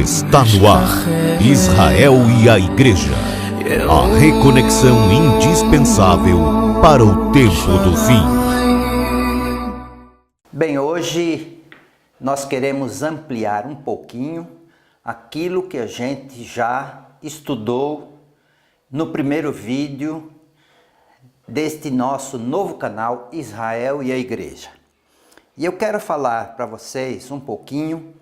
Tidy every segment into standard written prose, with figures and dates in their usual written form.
Está no ar, Israel e a Igreja. A reconexão indispensável para o tempo do fim. Bem, hoje nós queremos ampliar um pouquinho aquilo que a gente já estudou no primeiro vídeo deste nosso novo canal Israel e a Igreja. E eu quero falar para vocês um pouquinho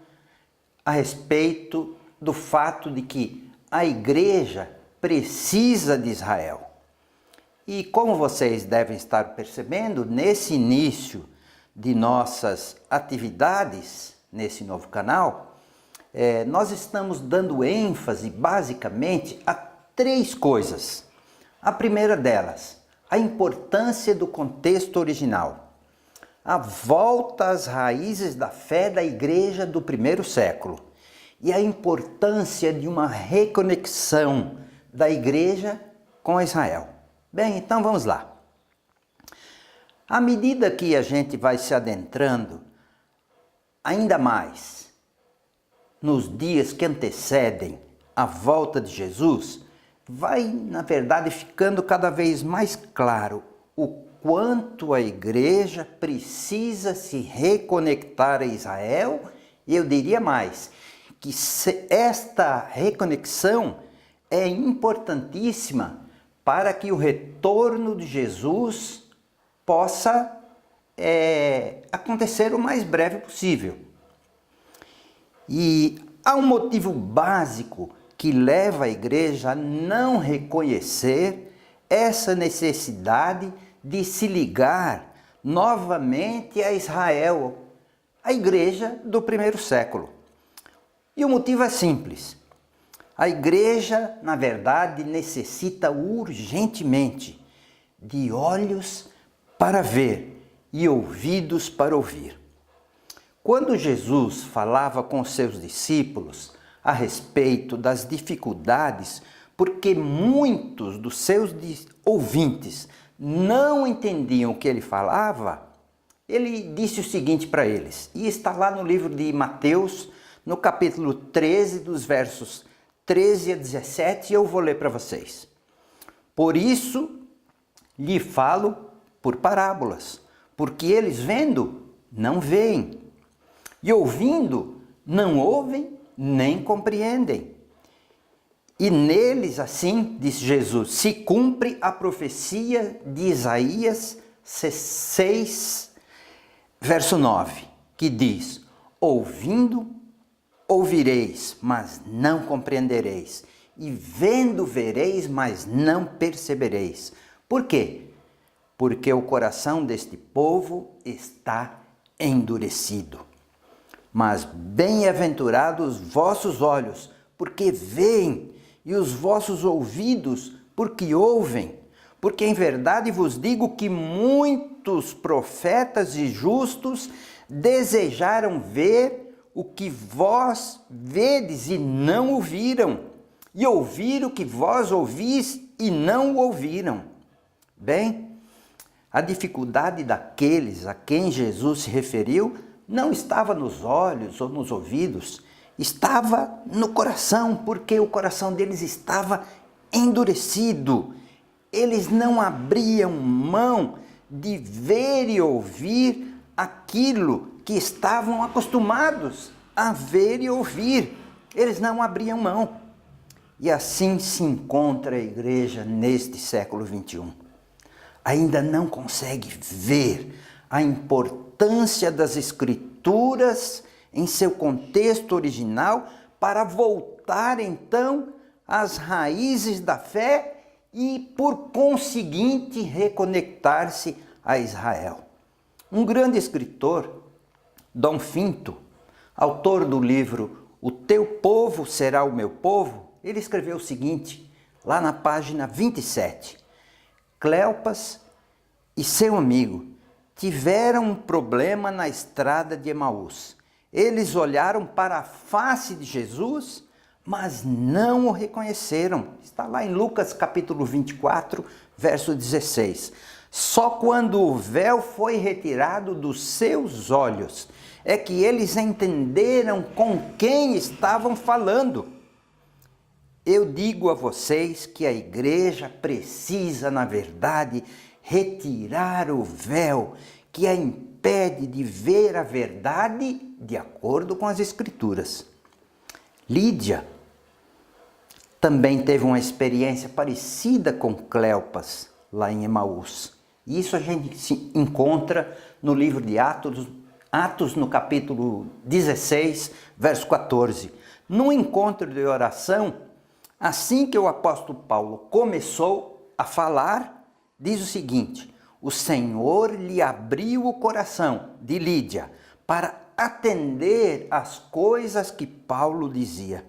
a respeito do fato de que a Igreja precisa de Israel. E como vocês devem estar percebendo, nesse início de nossas atividades, nesse novo canal, nós estamos dando ênfase basicamente a três coisas. A primeira delas, a importância do contexto original. A volta às raízes da fé da igreja do primeiro século e a importância de uma reconexão da igreja com Israel. Bem, então vamos lá. À medida que a gente vai se adentrando ainda mais nos dias que antecedem a volta de Jesus, vai, na verdade, ficando cada vez mais claro o quanto a igreja precisa se reconectar a Israel, e eu diria mais, que esta reconexão é importantíssima para que o retorno de Jesus possa acontecer o mais breve possível. E há um motivo básico que leva a igreja a não reconhecer essa necessidade de se ligar novamente a Israel, a igreja do primeiro século. E o motivo é simples. A igreja, na verdade, necessita urgentemente de olhos para ver e ouvidos para ouvir. Quando Jesus falava com seus discípulos a respeito das dificuldades, porque muitos dos seus ouvintes não entendiam o que ele falava, ele disse o seguinte para eles, e está lá no livro de Mateus, no capítulo 13, dos versos 13 a 17, e eu vou ler para vocês. Por isso lhe falo por parábolas, porque eles vendo, não veem, e ouvindo, não ouvem, nem compreendem. E neles, assim, disse Jesus, se cumpre a profecia de Isaías 6, verso 9, que diz, ouvindo, ouvireis, mas não compreendereis, e vendo, vereis, mas não percebereis. Por quê? Porque o coração deste povo está endurecido. Mas bem-aventurados os vossos olhos, porque veem, e os vossos ouvidos, porque ouvem. Porque em verdade vos digo que muitos profetas e justos desejaram ver o que vós vedes e não ouviram, e ouvir o que vós ouvis e não o ouviram. Bem, a dificuldade daqueles a quem Jesus se referiu não estava nos olhos ou nos ouvidos, estava no coração, porque o coração deles estava endurecido. Eles não abriam mão de ver e ouvir aquilo que estavam acostumados a ver e ouvir. Eles não abriam mão. E assim se encontra a igreja neste século 21. Ainda não consegue ver a importância das Escrituras em seu contexto original para voltar então às raízes da fé e, por conseguinte, reconectar-se a Israel. Um grande escritor, Dom Finto, autor do livro O Teu Povo Será o Meu Povo, ele escreveu o seguinte, lá na página 27. Cleopas e seu amigo tiveram um problema na estrada de Emaús. Eles olharam para a face de Jesus, mas não o reconheceram. Está lá em Lucas capítulo 24, verso 16. Só quando o véu foi retirado dos seus olhos é que eles entenderam com quem estavam falando. Eu digo a vocês que a igreja precisa, na verdade, retirar o véu que a impede de ver a verdade de acordo com as Escrituras. Lídia também teve uma experiência parecida com Cleopas, lá em Emaús. Isso a gente se encontra no livro de Atos no capítulo 16, verso 14. No encontro de oração, assim que o apóstolo Paulo começou a falar, diz o seguinte: o Senhor lhe abriu o coração de Lídia para atender às coisas que Paulo dizia.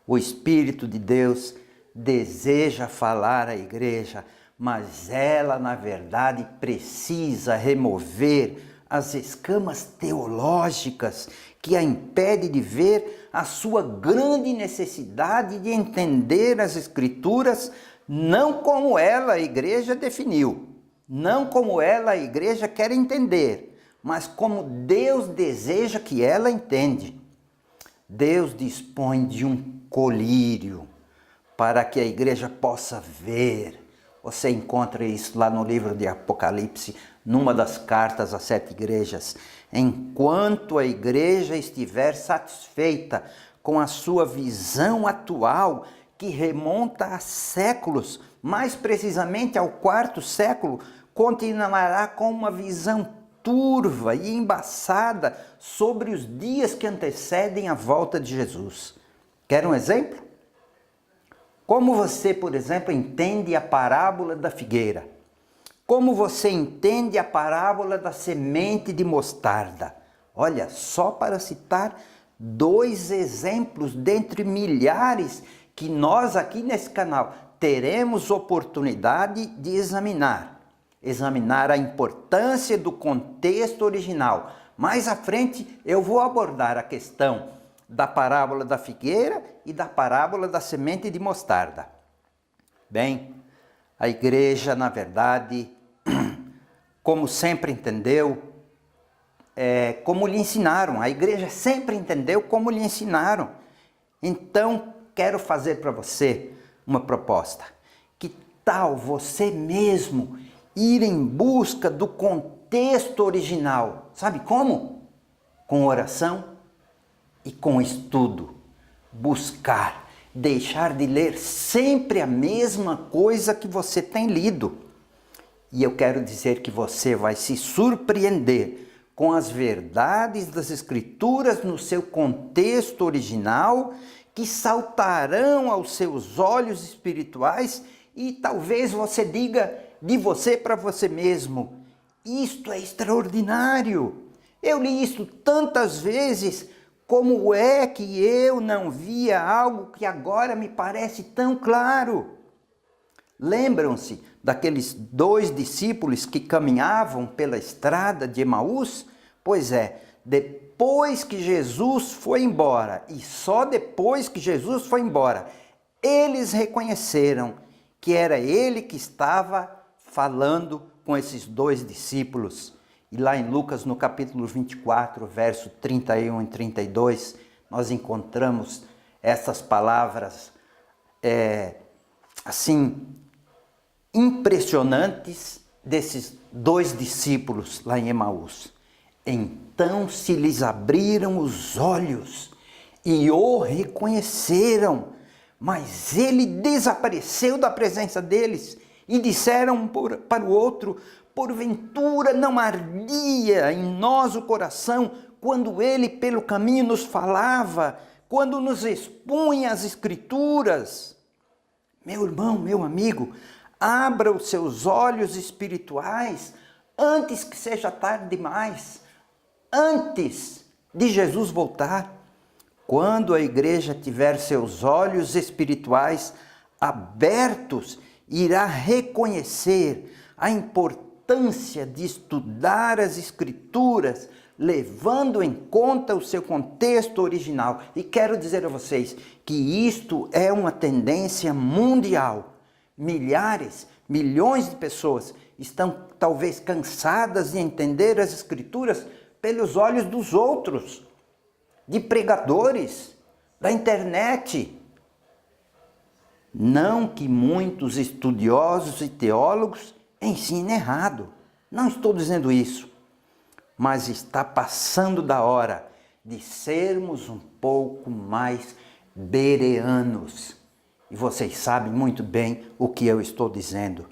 O Espírito de Deus deseja falar à igreja, mas ela, na verdade, precisa remover as escamas teológicas que a impede de ver a sua grande necessidade de entender as Escrituras, não como ela, a igreja, definiu, não como ela, a igreja, quer entender, mas como Deus deseja que ela entende. Deus dispõe de um colírio para que a igreja possa ver. Você encontra isso lá no livro de Apocalipse, numa das cartas às 7 igrejas. Enquanto a igreja estiver satisfeita com a sua visão atual, que remonta a séculos, mais precisamente ao 4º século, continuará com uma visão turva e embaçada sobre os dias que antecedem a volta de Jesus. Quer um exemplo? Como você, por exemplo, entende a parábola da figueira? Como você entende a parábola da semente de mostarda? Olha, só para citar 2 exemplos dentre milhares que nós aqui nesse canal teremos oportunidade de examinar a importância do contexto original. Mais à frente eu vou abordar a questão da parábola da figueira e da parábola da semente de mostarda. Bem, a igreja, na verdade, como sempre entendeu, como lhe ensinaram. A igreja sempre entendeu como lhe ensinaram. Então, quero fazer para você uma proposta. Que tal você mesmo ir em busca do contexto original? Sabe como? Com oração e com estudo. Buscar, deixar de ler sempre a mesma coisa que você tem lido. E eu quero dizer que você vai se surpreender com as verdades das Escrituras no seu contexto original, que saltarão aos seus olhos espirituais, e talvez você diga de você para você mesmo: isto é extraordinário, eu li isto tantas vezes, como é que eu não via algo que agora me parece tão claro? Lembram-se daqueles 2 discípulos que caminhavam pela estrada de Emaús? Pois é, depois que Jesus foi embora, e só depois que Jesus foi embora, eles reconheceram que era ele que estava falando com esses 2 discípulos. E lá em Lucas, no capítulo 24, verso 31 e 32, nós encontramos essas palavras, assim, impressionantes desses 2 discípulos lá em Emaús. Então se lhes abriram os olhos e o reconheceram, mas ele desapareceu da presença deles, e disseram um para o outro: porventura não ardia em nós o coração quando ele pelo caminho nos falava, quando nos expunha as Escrituras? Meu irmão, meu amigo, abra os seus olhos espirituais antes que seja tarde demais, antes de Jesus voltar. Quando a igreja tiver seus olhos espirituais abertos, irá reconhecer a importância de estudar as Escrituras, levando em conta o seu contexto original. E quero dizer a vocês que isto é uma tendência mundial. Milhares, milhões de pessoas estão talvez cansadas de entender as Escrituras pelos olhos dos outros, de pregadores, da internet. Não que muitos estudiosos e teólogos ensinem errado. Não estou dizendo isso. Mas está passando da hora de sermos um pouco mais bereanos. E vocês sabem muito bem o que eu estou dizendo.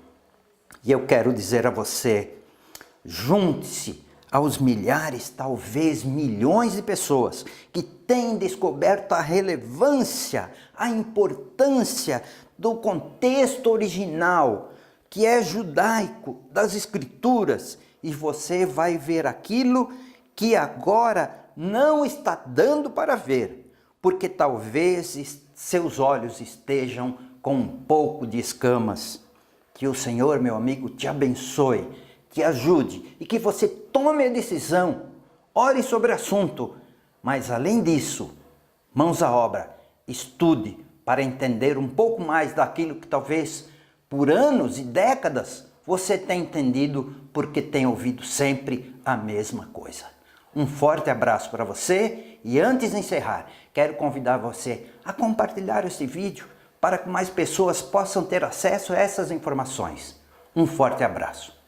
E eu quero dizer a você, junte-se aos milhares, talvez milhões de pessoas que têm descoberto a relevância, a importância do contexto original, que é judaico, das Escrituras, e você vai ver aquilo que agora não está dando para ver, porque talvez seus olhos estejam com um pouco de escamas. Que o Senhor, meu amigo, te abençoe, te ajude e que você tome a decisão, ore sobre o assunto, mas além disso, mãos à obra, estude para entender um pouco mais daquilo que talvez por anos e décadas você tenha entendido porque tem ouvido sempre a mesma coisa. Um forte abraço para você e antes de encerrar, quero convidar você a compartilhar esse vídeo para que mais pessoas possam ter acesso a essas informações. Um forte abraço.